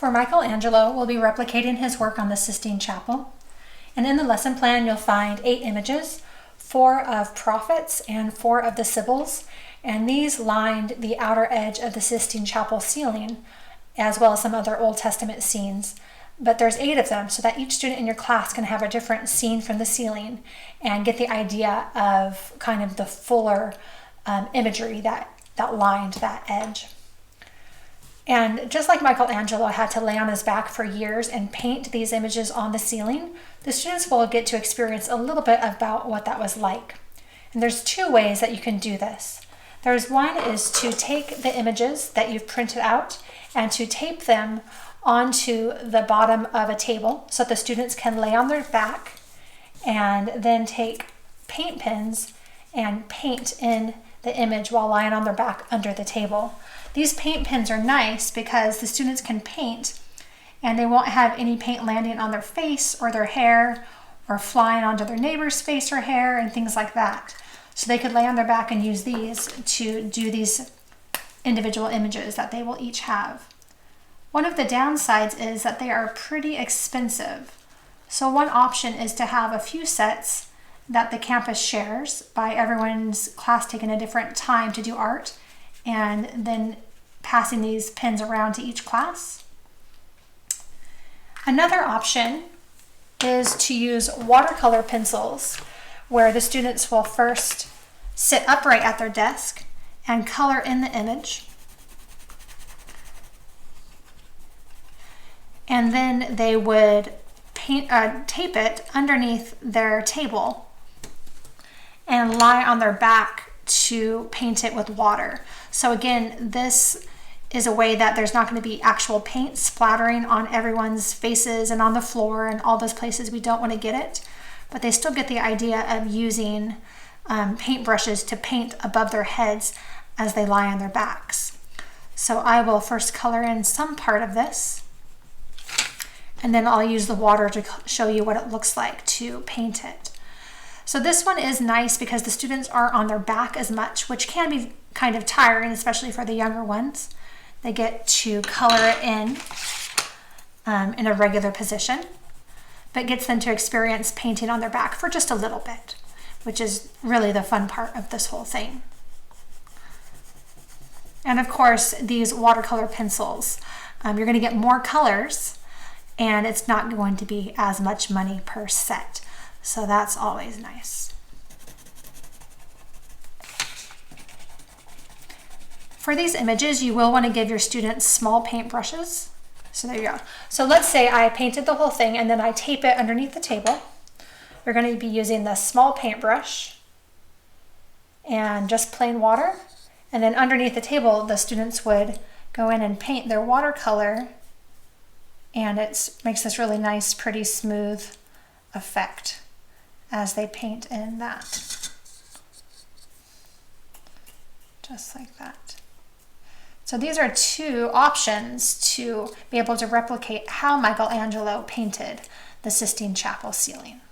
For Michelangelo, we'll be replicating his work on the Sistine Chapel. And in the lesson plan, you'll find 8 images, 4 of prophets and 4 of the Sibyls. And these lined the outer edge of the Sistine Chapel ceiling, as well as some other Old Testament scenes. But there's 8 of them, so that each student in your class can have a different scene from the ceiling and get the idea of kind of the fuller imagery that lined that edge. And just like Michelangelo had to lay on his back for years and paint these images on the ceiling, the students will get to experience a little bit about what that was like. And there's 2 ways that you can do this. There's one is to take the images that you've printed out and to tape them onto the bottom of a table so that the students can lay on their back and then take paint pens and paint in the image while lying on their back under the table. These paint pens are nice because the students can paint and they won't have any paint landing on their face or their hair or flying onto their neighbor's face or hair and things like that. So they could lay on their back and use these to do these individual images that they will each have. One of the downsides is that they are pretty expensive. So one option is to have a few sets that the campus shares by everyone's class taking a different time to do art and then passing these pens around to each class. Another option is to use watercolor pencils, where the students will first sit upright at their desk and color in the image. And then they would tape it underneath their table and lie on their back to paint it with water. So again, this is a way that there's not going to be actual paint splattering on everyone's faces and on the floor and all those places we don't want to get it, but they still get the idea of using paint brushes to paint above their heads as they lie on their backs. So I will first color in some part of this, and then I'll use the water to show you what it looks like to paint it. So this one is nice because the students aren't on their back as much, which can be kind of tiring, especially for the younger ones. They get to color it in a regular position, but gets them to experience painting on their back for just a little bit, which is really the fun part of this whole thing. And of course, these watercolor pencils, you're going to get more colors, and it's not going to be as much money per set. So that's always nice. For these images, you will want to give your students small paint brushes. So there you go. So let's say I painted the whole thing and then I tape it underneath the table. You're going to be using the small paintbrush and just plain water. And then underneath the table, the students would go in and paint their watercolor, and it makes this really nice, pretty smooth effect as they paint in that. Just like that. So these are 2 options to be able to replicate how Michelangelo painted the Sistine Chapel ceiling.